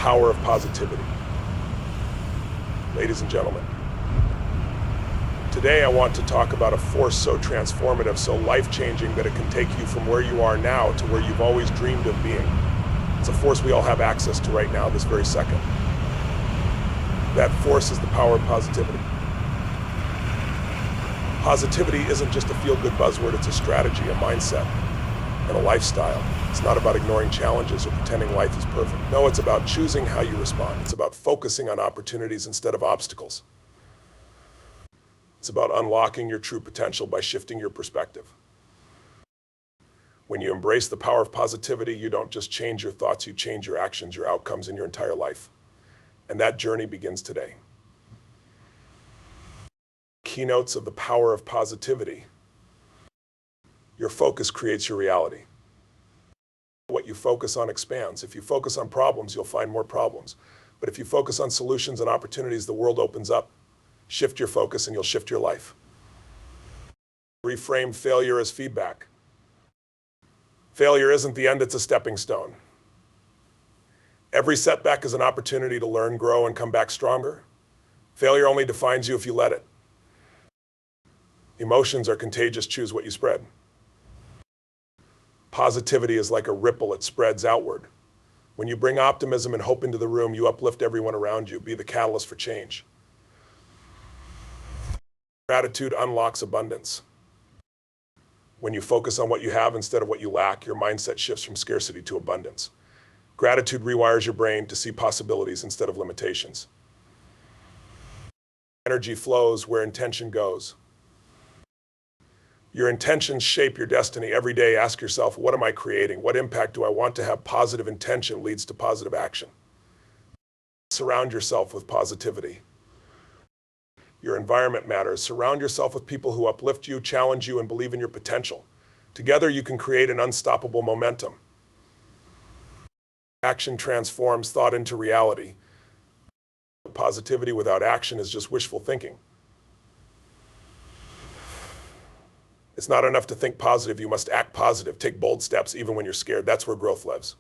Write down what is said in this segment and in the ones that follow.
power of positivity. Ladies and gentlemen, today I want to talk about a force so transformative, so life-changing that it can take you from where you are now to where you've always dreamed of being. It's a force we all have access to right now, this very second. That force is the power of positivity. Positivity isn't just a feel-good buzzword, it's a strategy, a mindset, and a lifestyle. It's not about ignoring challenges or pretending life is perfect. No, it's about choosing how you respond. It's about focusing on opportunities instead of obstacles. It's about unlocking your true potential by shifting your perspective. When you embrace the power of positivity, you don't just change your thoughts, you change your actions, your outcomes in your entire life. And that journey begins today. Keynotes of the power of positivity. Your focus creates your reality. What you focus on expands. If you focus on problems, you'll find more problems. But if you focus on solutions and opportunities, the world opens up. Shift your focus and you'll shift your life. Reframe failure as feedback. Failure isn't the end, it's a stepping stone. Every setback is an opportunity to learn, grow, and come back stronger. Failure only defines you if you let it. Emotions are contagious, choose what you spread. Positivity is like a ripple, it spreads outward. When you bring optimism and hope into the room, you uplift everyone around you, be the catalyst for change. Gratitude unlocks abundance. When you focus on what you have instead of what you lack, your mindset shifts from scarcity to abundance. Gratitude rewires your brain to see possibilities instead of limitations. Energy flows where intention goes. Your intentions shape your destiny. Every day, ask yourself, what am I creating? What impact do I want to have? Positive intention leads to positive action. Surround yourself with positivity. Your environment matters. Surround yourself with people who uplift you, challenge you, and believe in your potential. Together, you can create an unstoppable momentum. Action transforms thought into reality. Positivity without action is just wishful thinking. It's not enough to think positive, you must act positive. Take bold steps even when you're scared. That's where growth lives.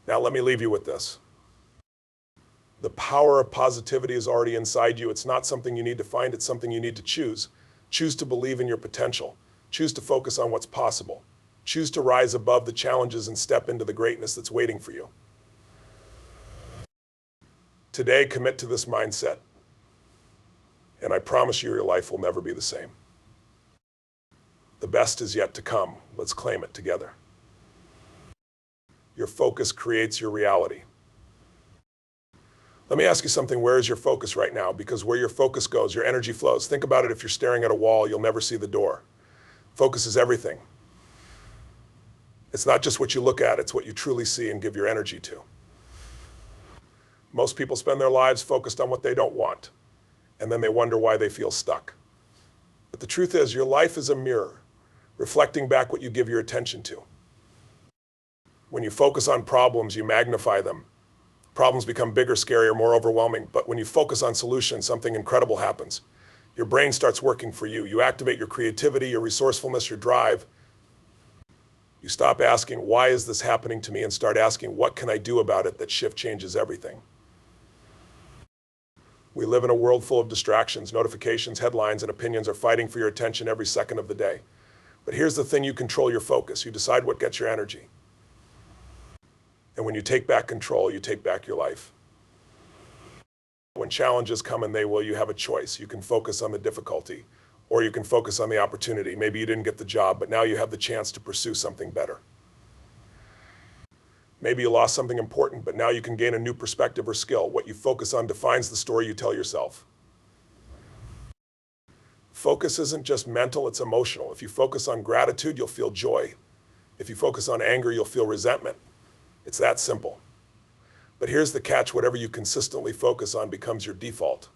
Now let me leave you with this. The power of positivity is already inside you. It's not something you need to find, it's something you need to choose. Choose to believe in your potential. Choose to focus on what's possible. Choose to rise above the challenges and step into the greatness that's waiting for you. Today, commit to this mindset. And I promise you, your life will never be the same. The best is yet to come. Let's claim it together. Your focus creates your reality. Let me ask you something. Where is your focus right now? Because where your focus goes, your energy flows. Think about it. If you're staring at a wall, you'll never see the door. Focus is everything. It's not just what you look at, it's what you truly see and give your energy to. Most people spend their lives focused on what they don't want, and then they wonder why they feel stuck. But the truth is, your life is a mirror, reflecting back what you give your attention to. When you focus on problems, you magnify them. Problems become bigger, scarier, more overwhelming. But when you focus on solutions, something incredible happens. Your brain starts working for you. You activate your creativity, your resourcefulness, your drive. You stop asking, why is this happening to me? And start asking, what can I do about it? That shift changes everything. We live in a world full of distractions. Notifications, headlines, and opinions are fighting for your attention every second of the day. But here's the thing, you control your focus. You decide what gets your energy. And when you take back control, you take back your life. When challenges come, and they will, you have a choice. You can focus on the difficulty, or you can focus on the opportunity. Maybe you didn't get the job, but now you have the chance to pursue something better. Maybe you lost something important, but now you can gain a new perspective or skill. What you focus on defines the story you tell yourself. Focus isn't just mental, it's emotional. If you focus on gratitude, you'll feel joy. If you focus on anger, you'll feel resentment. It's that simple. But here's the catch, whatever you consistently focus on becomes your default.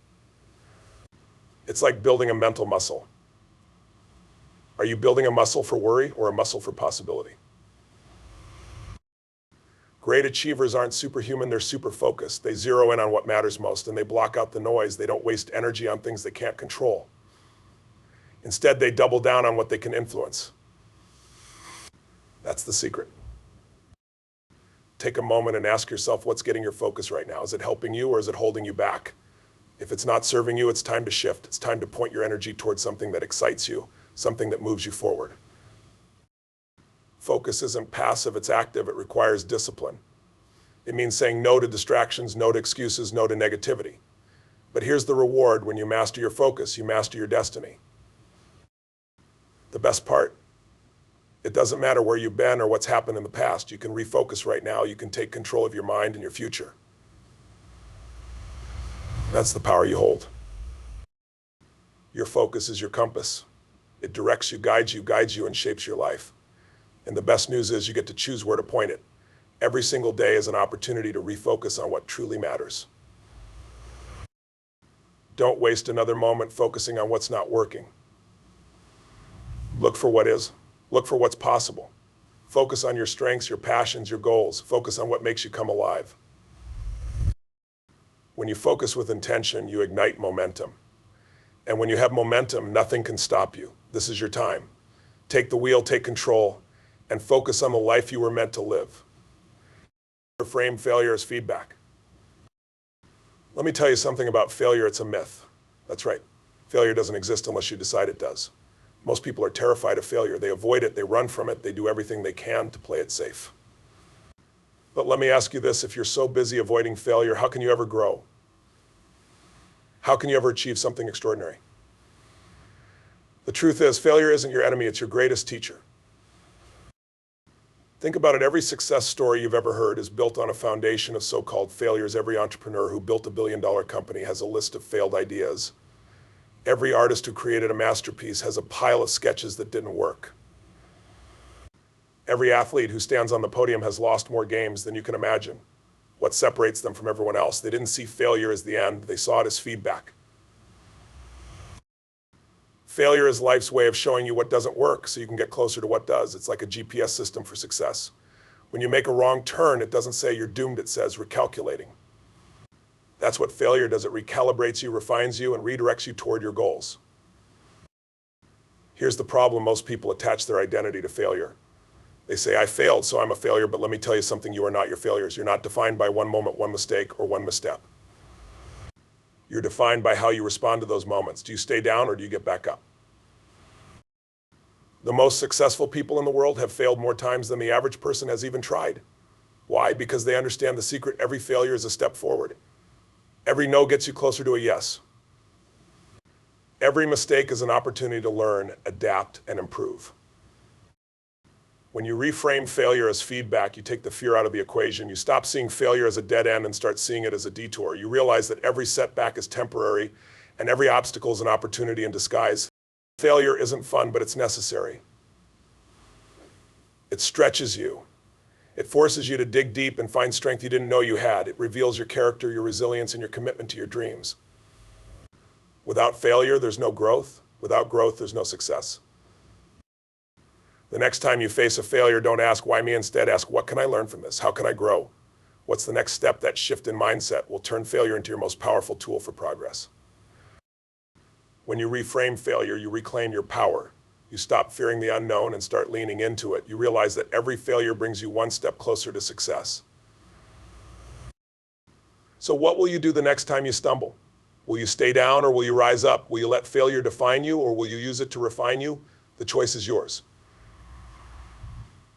It's like building a mental muscle. Are you building a muscle for worry or a muscle for possibility? Great achievers aren't superhuman, they're super focused. They zero in on what matters most and they block out the noise. They don't waste energy on things they can't control. Instead, they double down on what they can influence. That's the secret. take a moment and ask yourself what's getting your focus right now. Is it helping you or is it holding you back? If it's not serving you, it's time to shift. It's time to point your energy towards something that excites you, something that moves you forward. Focus isn't passive, it's active. It requires discipline. It means saying no to distractions, no to excuses, no to negativity. But here's the reward: when you master your focus, you master your destiny. The best part, it doesn't matter where you've been or what's happened in the past. You can refocus right now. You can take control of your mind and your future. That's the power you hold. Your focus is your compass. It directs you, guides you, and shapes your life. And the best news is you get to choose where to point it. Every single day is an opportunity to refocus on what truly matters. Don't waste another moment focusing on what's not working. Look for what is. Look for what's possible. Focus on your strengths, your passions, your goals. Focus on what makes you come alive. When you focus with intention, you ignite momentum. And when you have momentum, nothing can stop you. This is your time. Take the wheel, take control, and focus on the life you were meant to live. Reframe failure as feedback. Let me tell you something about failure. It's a myth. That's right. Failure doesn't exist unless you decide it does. Most people are terrified of failure. They avoid it, they run from it, they do everything they can to play it safe. But let me ask you this: if you're so busy avoiding failure, how can you ever grow? How can you ever achieve something extraordinary? The truth is, failure isn't your enemy, it's your greatest teacher. Think about it, every success story you've ever heard is built on a foundation of so-called failures. Every entrepreneur who built a billion-dollar company has a list of failed ideas. Every artist who created a masterpiece has a pile of sketches that didn't work. Every athlete who stands on the podium has lost more games than you can imagine. What separates them from everyone else? They didn't see failure as the end, they saw it as feedback. Failure is life's way of showing you what doesn't work so you can get closer to what does. It's like a GPS system for success. When you make a wrong turn, it doesn't say you're doomed, it says recalculating. That's what failure does. It recalibrates you, refines you, and redirects you toward your goals. Here's the problem: most people attach their identity to failure. They say, I failed, so I'm a failure, but let me tell you something, you are not your failures. You're not defined by one moment, one mistake, or one misstep. You're defined by how you respond to those moments. Do you stay down or do you get back up? The most successful people in the world have failed more times than the average person has even tried. Why? Because they understand the secret: every failure is a step forward. Every no gets you closer to a yes. Every mistake is an opportunity to learn, adapt, and improve. When you reframe failure as feedback, you take the fear out of the equation. You stop seeing failure as a dead end and start seeing it as a detour. You realize that every setback is temporary and every obstacle is an opportunity in disguise. Failure isn't fun, but it's necessary. It stretches you. It forces you to dig deep and find strength you didn't know you had. It reveals your character, your resilience, and your commitment to your dreams. Without failure, there's no growth. Without growth, there's no success. The next time you face a failure, don't ask, why me? Instead, ask, what can I learn from this? How can I grow? What's the next step? That shift in mindset will turn failure into your most powerful tool for progress. When you reframe failure, you reclaim your power. You stop fearing the unknown and start leaning into it. You realize that every failure brings you one step closer to success. So what will you do the next time you stumble? Will you stay down or will you rise up? Will you let failure define you or will you use it to refine you? The choice is yours.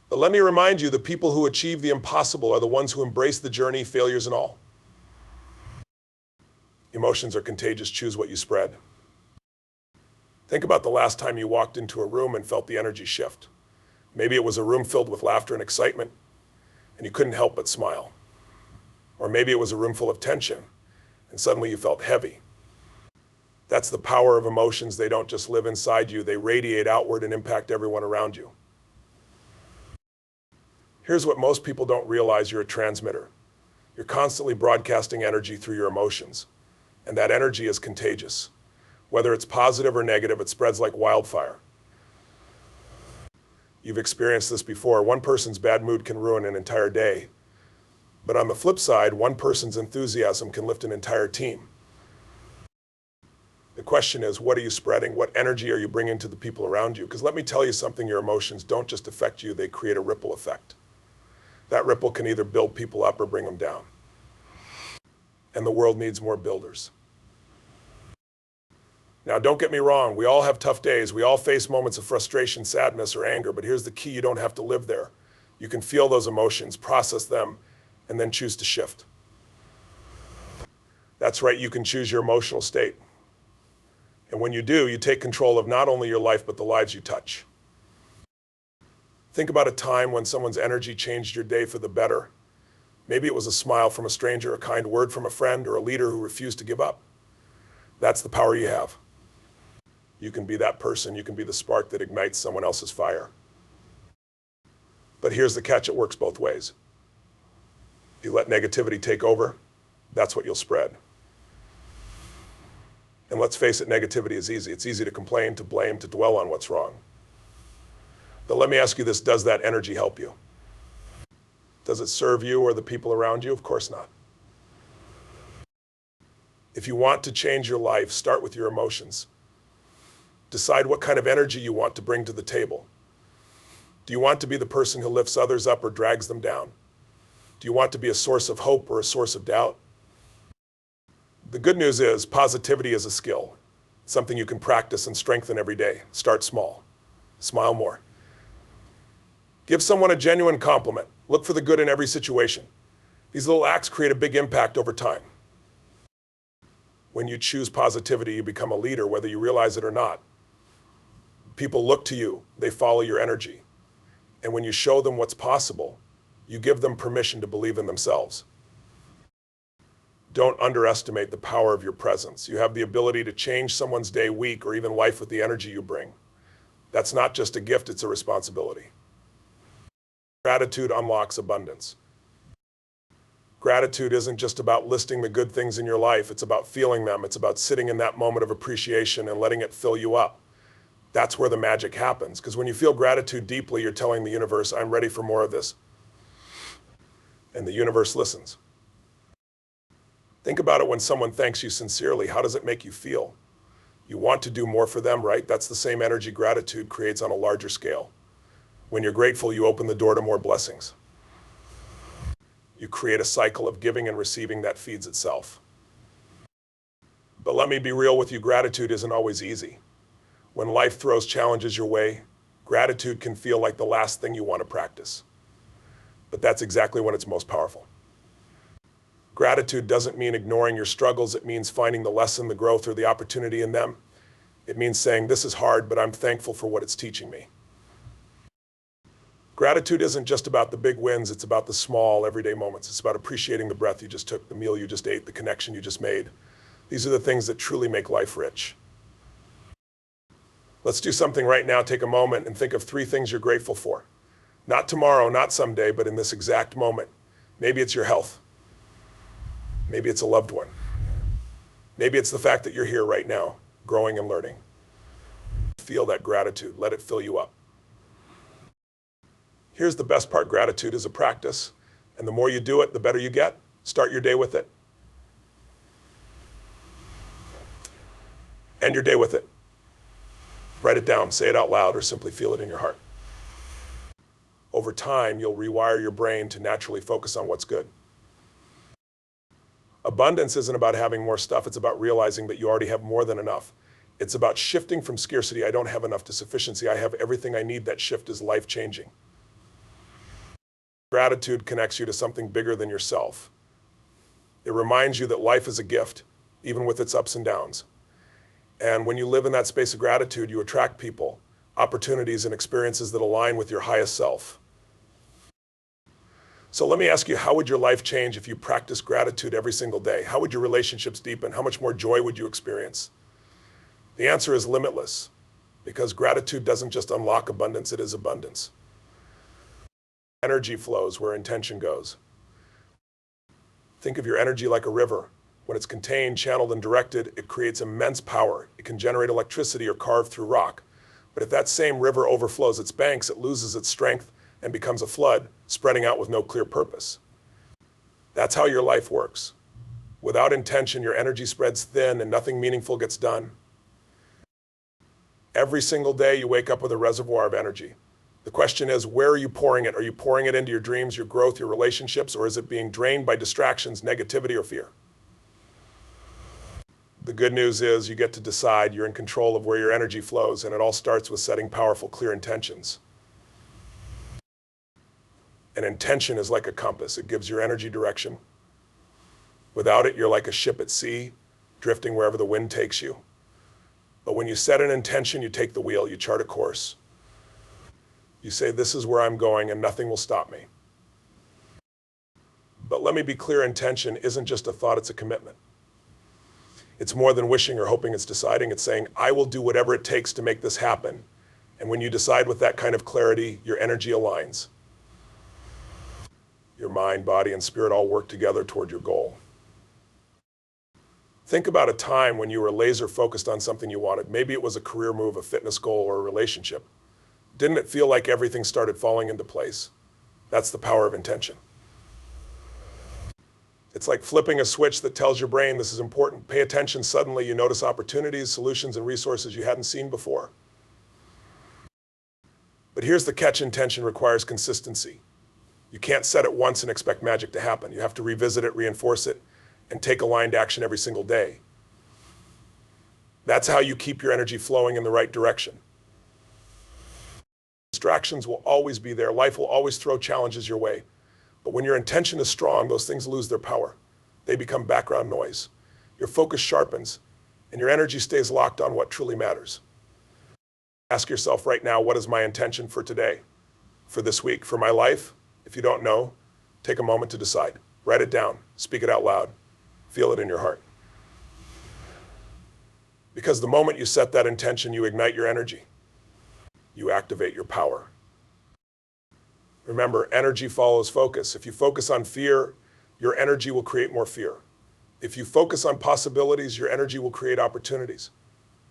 But let me remind you, the people who achieve the impossible are the ones who embrace the journey, failures and all. Emotions are contagious. Choose what you spread. Think about the last time you walked into a room and felt the energy shift. Maybe it was a room filled with laughter and excitement, and you couldn't help but smile. Or maybe it was a room full of tension, and suddenly you felt heavy. That's the power of emotions. They don't just live inside you, they radiate outward and impact everyone around you. Here's what most people don't realize: you're a transmitter. You're constantly broadcasting energy through your emotions, and that energy is contagious. Whether it's positive or negative, it spreads like wildfire. You've experienced this before. One person's bad mood can ruin an entire day. But on the flip side, one person's enthusiasm can lift an entire team. The question is, what are you spreading? What energy are you bringing to the people around you? Because let me tell you something, your emotions don't just affect you, they create a ripple effect. That ripple can either build people up or bring them down. And the world needs more builders. Now, don't get me wrong. We all have tough days. We all face moments of frustration, sadness, or anger. But here's the key. You don't have to live there. You can feel those emotions, process them, and then choose to shift. That's right. You can choose your emotional state. And when you do, you take control of not only your life, but the lives you touch. Think about a time when someone's energy changed your day for the better. Maybe it was a smile from a stranger, a kind word from a friend, or a leader who refused to give up. That's the power you have. You can be that person. You can be the spark that ignites someone else's fire. But here's the catch. It works both ways. If you let negativity take over, that's what you'll spread. And let's face it, negativity is easy. It's easy to complain, to blame, to dwell on what's wrong. But let me ask you this, does that energy help you? Does it serve you or the people around you? Of course not. If you want to change your life, start with your emotions. Decide what kind of energy you want to bring to the table. Do you want to be the person who lifts others up or drags them down? Do you want to be a source of hope or a source of doubt? The good news is positivity is a skill, something you can practice and strengthen every day. Start small. Smile more. Give someone a genuine compliment. Look for the good in every situation. These little acts create a big impact over time. When you choose positivity, you become a leader, whether you realize it or not. People look to you. They follow your energy. And when you show them what's possible, you give them permission to believe in themselves. Don't underestimate the power of your presence. You have the ability to change someone's day, week, or even life with the energy you bring. That's not just a gift, it's a responsibility. Gratitude unlocks abundance. Gratitude isn't just about listing the good things in your life. It's about feeling them. It's about sitting in that moment of appreciation and letting it fill you up. That's where the magic happens. Because when you feel gratitude deeply, you're telling the universe, I'm ready for more of this. And the universe listens. Think about it when someone thanks you sincerely. How does it make you feel? You want to do more for them, right? That's the same energy gratitude creates on a larger scale. When you're grateful, you open the door to more blessings. You create a cycle of giving and receiving that feeds itself. But let me be real with you, gratitude isn't always easy. When life throws challenges your way, gratitude can feel like the last thing you want to practice. But that's exactly when it's most powerful. Gratitude doesn't mean ignoring your struggles. It means finding the lesson, the growth, or the opportunity in them. It means saying, this is hard, but I'm thankful for what it's teaching me. Gratitude isn't just about the big wins. It's about the small, everyday moments. It's about appreciating the breath you just took, the meal you just ate, the connection you just made. These are the things that truly make life rich. Let's do something right now. Take a moment and think of 3 things you're grateful for. Not tomorrow, not someday, but in this exact moment. Maybe it's your health. Maybe it's a loved one. Maybe it's the fact that you're here right now, growing and learning. Feel that gratitude. Let it fill you up. Here's the best part. Gratitude is a practice. And the more you do it, the better you get. Start your day with it. End your day with it. Write it down, say it out loud, or simply feel it in your heart. Over time, you'll rewire your brain to naturally focus on what's good. Abundance isn't about having more stuff. It's about realizing that you already have more than enough. It's about shifting from scarcity, I don't have enough, to sufficiency, I have everything I need. That shift is life-changing. Gratitude connects you to something bigger than yourself. It reminds you that life is a gift, even with its ups and downs. And when you live in that space of gratitude, you attract people, opportunities, and experiences that align with your highest self. So let me ask you, how would your life change if you practiced gratitude every single day? How would your relationships deepen? How much more joy would you experience? The answer is limitless, because gratitude doesn't just unlock abundance, it is abundance. Energy flows where intention goes. Think of your energy like a river. When it's contained, channeled, and directed, it creates immense power. It can generate electricity or carve through rock. But if that same river overflows its banks, it loses its strength and becomes a flood, spreading out with no clear purpose. That's how your life works. Without intention, your energy spreads thin and nothing meaningful gets done. Every single day, you wake up with a reservoir of energy. The question is, where are you pouring it? Are you pouring it into your dreams, your growth, your relationships, or is it being drained by distractions, negativity, or fear? The good news is you get to decide. You're in control of where your energy flows, and it all starts with setting powerful, clear intentions. An intention is like a compass. It gives your energy direction. Without it, you're like a ship at sea, drifting wherever the wind takes you. But when you set an intention, you take the wheel, you chart a course. You say, this is where I'm going and nothing will stop me. But let me be clear, intention isn't just a thought, it's a commitment. It's more than wishing or hoping, it's deciding. It's saying, I will do whatever it takes to make this happen. And when you decide with that kind of clarity, your energy aligns. Your mind, body, and spirit all work together toward your goal. Think about a time when you were laser focused on something you wanted. Maybe it was a career move, a fitness goal, or a relationship. Didn't it feel like everything started falling into place? That's the power of intention. It's like flipping a switch that tells your brain this is important. Pay attention. Suddenly you notice opportunities, solutions, and resources you hadn't seen before. But here's the catch: intention requires consistency. You can't set it once and expect magic to happen. You have to revisit it, reinforce it, and take aligned action every single day. That's how you keep your energy flowing in the right direction. Distractions will always be there. Life will always throw challenges your way. But when your intention is strong, those things lose their power. They become background noise. Your focus sharpens, and your energy stays locked on what truly matters. Ask yourself right now, what is my intention for today, for this week, for my life? If you don't know, take a moment to decide. Write it down. Speak it out loud. Feel it in your heart. Because the moment you set that intention, you ignite your energy. You activate your power. Remember, energy follows focus. If you focus on fear, your energy will create more fear. If you focus on possibilities, your energy will create opportunities.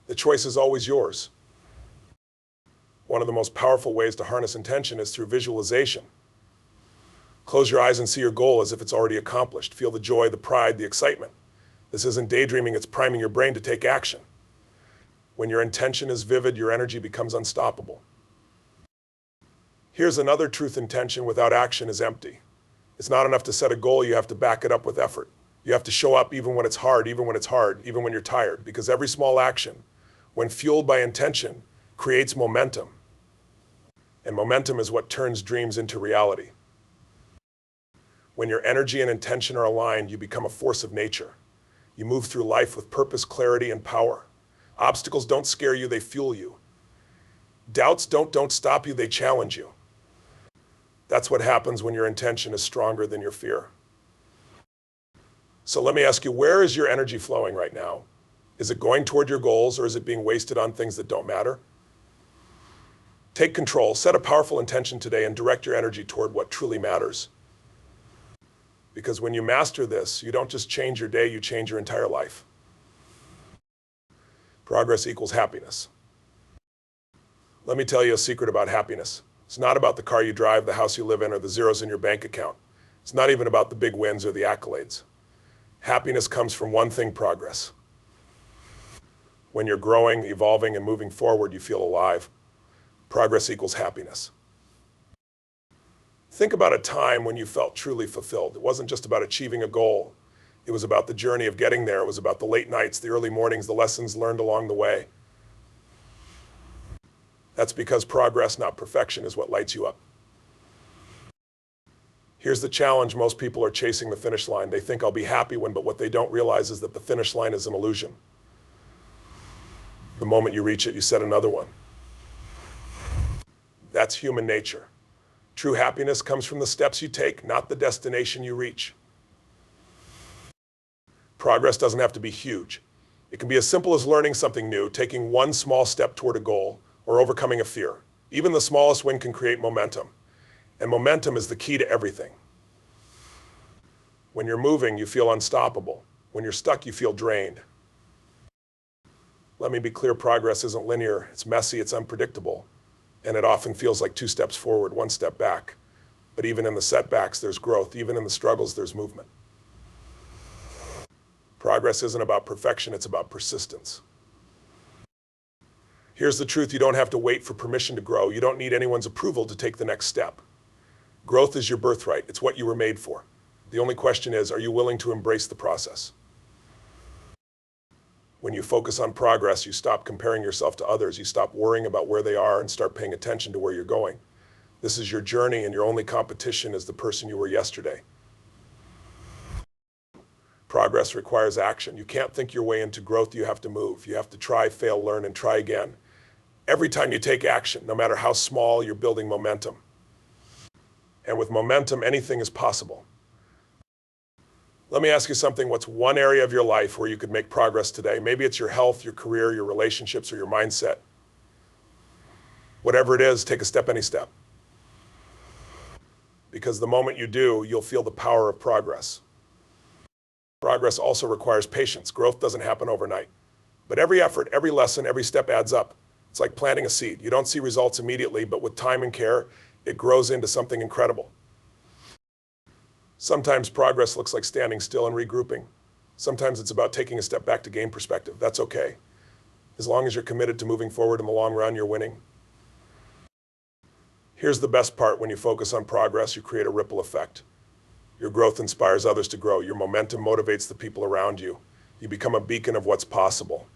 The choice is always yours. One of the most powerful ways to harness intention is through visualization. Close your eyes and see your goal as if it's already accomplished. Feel the joy, the pride, the excitement. This isn't daydreaming, it's priming your brain to take action. When your intention is vivid, your energy becomes unstoppable. Here's another truth: intention without action is empty. It's not enough to set a goal, you have to back it up with effort. You have to show up even when it's hard, even when you're tired, because every small action, when fueled by intention, creates momentum. And momentum is what turns dreams into reality. When your energy and intention are aligned, you become a force of nature. You move through life with purpose, clarity, and power. Obstacles don't scare you, they fuel you. Doubts don't stop you, they challenge you. That's what happens when your intention is stronger than your fear. So let me ask you, where is your energy flowing right now? Is it going toward your goals, or is it being wasted on things that don't matter? Take control, set a powerful intention today, and direct your energy toward what truly matters. Because when you master this, you don't just change your day, you change your entire life. Progress equals happiness. Let me tell you a secret about happiness. It's not about the car you drive, the house you live in, or the zeros in your bank account. It's not even about the big wins or the accolades. Happiness comes from one thing: progress. When you're growing, evolving, and moving forward, you feel alive. Progress equals happiness. Think about a time when you felt truly fulfilled. It wasn't just about achieving a goal. It was about the journey of getting there. It was about the late nights, the early mornings, the lessons learned along the way. That's because progress, not perfection, is what lights you up. Here's the challenge: most people are chasing the finish line. They think I'll be happy when, but what they don't realize is that the finish line is an illusion. The moment you reach it, you set another one. That's human nature. True happiness comes from the steps you take, not the destination you reach. Progress doesn't have to be huge. It can be as simple as learning something new, taking one small step toward a goal, or overcoming a fear. Even the smallest win can create momentum. And momentum is the key to everything. When you're moving, you feel unstoppable. When you're stuck, you feel drained. Let me be clear, progress isn't linear. It's messy, it's unpredictable. And it often feels like 2 steps forward, 1 step back. But even in the setbacks, there's growth. Even in the struggles, there's movement. Progress isn't about perfection, it's about persistence. Here's the truth: you don't have to wait for permission to grow. You don't need anyone's approval to take the next step. Growth is your birthright. It's what you were made for. The only question is, are you willing to embrace the process? When you focus on progress, you stop comparing yourself to others. You stop worrying about where they are and start paying attention to where you're going. This is your journey, and your only competition is the person you were yesterday. Progress requires action. You can't think your way into growth. You have to move. You have to try, fail, learn, and try again. Every time you take action, no matter how small, you're building momentum. And with momentum, anything is possible. Let me ask you something. What's one area of your life where you could make progress today? Maybe it's your health, your career, your relationships, or your mindset. Whatever it is, take a step, any step. Because the moment you do, you'll feel the power of progress. Progress also requires patience. Growth doesn't happen overnight. But every effort, every lesson, every step adds up. It's like planting a seed. You don't see results immediately, but with time and care, it grows into something incredible. Sometimes progress looks like standing still and regrouping. Sometimes it's about taking a step back to gain perspective. That's okay. As long as you're committed to moving forward in the long run, you're winning. Here's the best part: when you focus on progress, you create a ripple effect. Your growth inspires others to grow. Your momentum motivates the people around you. You become a beacon of what's possible.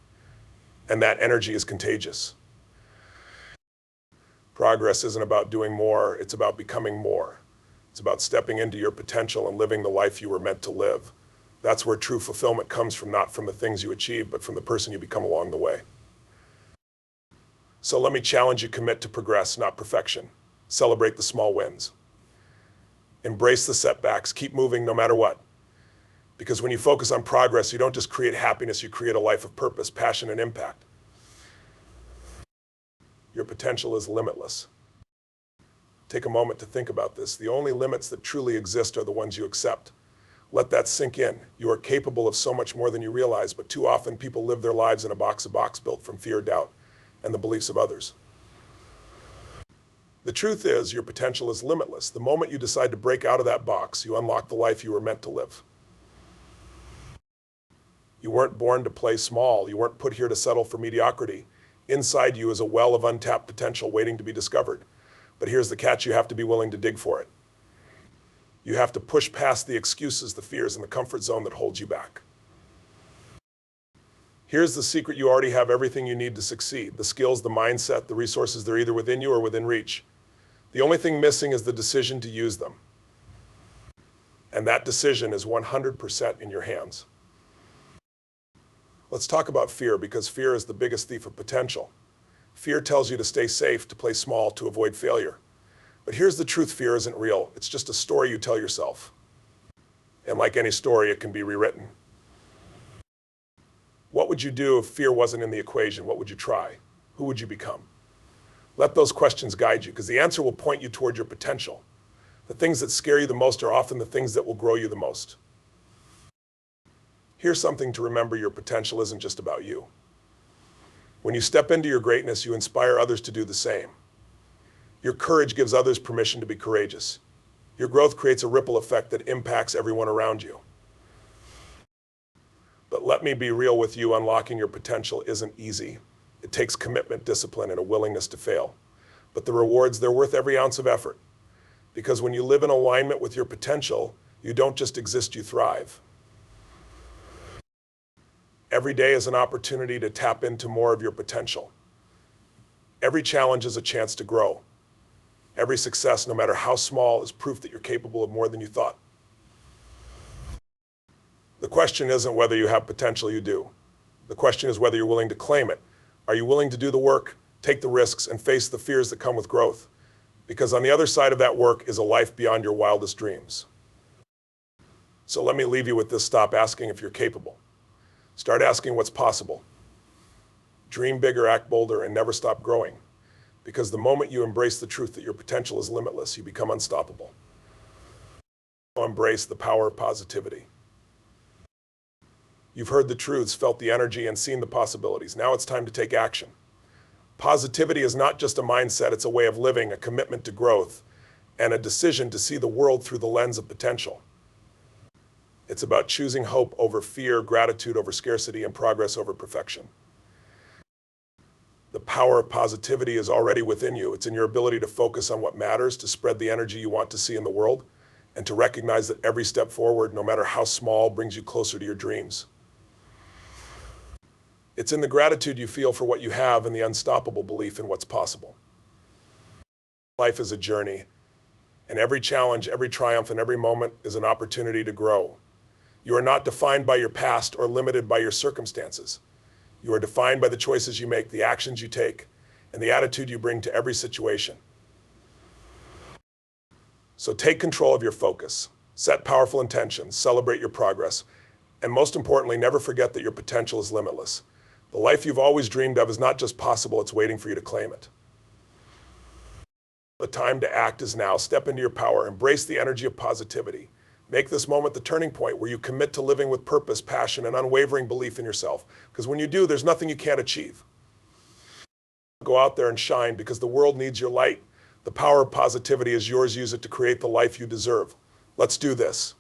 And that energy is contagious. Progress isn't about doing more, it's about becoming more. It's about stepping into your potential and living the life you were meant to live. That's where true fulfillment comes from, not from the things you achieve, but from the person you become along the way. So let me challenge you: commit to progress, not perfection. Celebrate the small wins. Embrace the setbacks. Keep moving no matter what. Because when you focus on progress, you don't just create happiness, you create a life of purpose, passion, and impact. Your potential is limitless. Take a moment to think about this. The only limits that truly exist are the ones you accept. Let that sink in. You are capable of so much more than you realize, but too often people live their lives in a box built from fear, doubt, and the beliefs of others. The truth is, your potential is limitless. The moment you decide to break out of that box, you unlock the life you were meant to live. You weren't born to play small. You weren't put here to settle for mediocrity. Inside you is a well of untapped potential waiting to be discovered. But here's the catch: you have to be willing to dig for it. You have to push past the excuses, the fears, and the comfort zone that holds you back. Here's the secret: you already have everything you need to succeed. The skills, the mindset, the resources, they're either within you or within reach. The only thing missing is the decision to use them. And that decision is 100% in your hands. Let's talk about fear, because fear is the biggest thief of potential. Fear tells you to stay safe, to play small, to avoid failure. But here's the truth: fear isn't real. It's just a story you tell yourself. And like any story, it can be rewritten. What would you do if fear wasn't in the equation? What would you try? Who would you become? Let those questions guide you, because the answer will point you toward your potential. The things that scare you the most are often the things that will grow you the most. Here's something to remember: your potential isn't just about you. When you step into your greatness, you inspire others to do the same. Your courage gives others permission to be courageous. Your growth creates a ripple effect that impacts everyone around you. But let me be real with you: unlocking your potential isn't easy. It takes commitment, discipline, and a willingness to fail. But the rewards, they're worth every ounce of effort. Because when you live in alignment with your potential, you don't just exist, you thrive. Every day is an opportunity to tap into more of your potential. Every challenge is a chance to grow. Every success, no matter how small, is proof that you're capable of more than you thought. The question isn't whether you have potential, you do. The question is whether you're willing to claim it. Are you willing to do the work, take the risks, and face the fears that come with growth? Because on the other side of that work is a life beyond your wildest dreams. So let me leave you with this: stop asking if you're capable. Start asking what's possible. Dream bigger, act bolder, and never stop growing. Because the moment you embrace the truth that your potential is limitless, you become unstoppable. Embrace the power of positivity. You've heard the truths, felt the energy, and seen the possibilities. Now it's time to take action. Positivity is not just a mindset, it's a way of living, a commitment to growth, and a decision to see the world through the lens of potential. It's about choosing hope over fear, gratitude over scarcity, and progress over perfection. The power of positivity is already within you. It's in your ability to focus on what matters, to spread the energy you want to see in the world, and to recognize that every step forward, no matter how small, brings you closer to your dreams. It's in the gratitude you feel for what you have and the unstoppable belief in what's possible. Life is a journey, and every challenge, every triumph, and every moment is an opportunity to grow. You are not defined by your past or limited by your circumstances. You are defined by the choices you make, the actions you take, and the attitude you bring to every situation. So take control of your focus, set powerful intentions, celebrate your progress, and most importantly, never forget that your potential is limitless. The life you've always dreamed of is not just possible, it's waiting for you to claim it. The time to act is now. Step into your power, embrace the energy of positivity. Make this moment the turning point where you commit to living with purpose, passion, and unwavering belief in yourself. Because when you do, there's nothing you can't achieve. Go out there and shine because the world needs your light. The power of positivity is yours. Use it to create the life you deserve. Let's do this.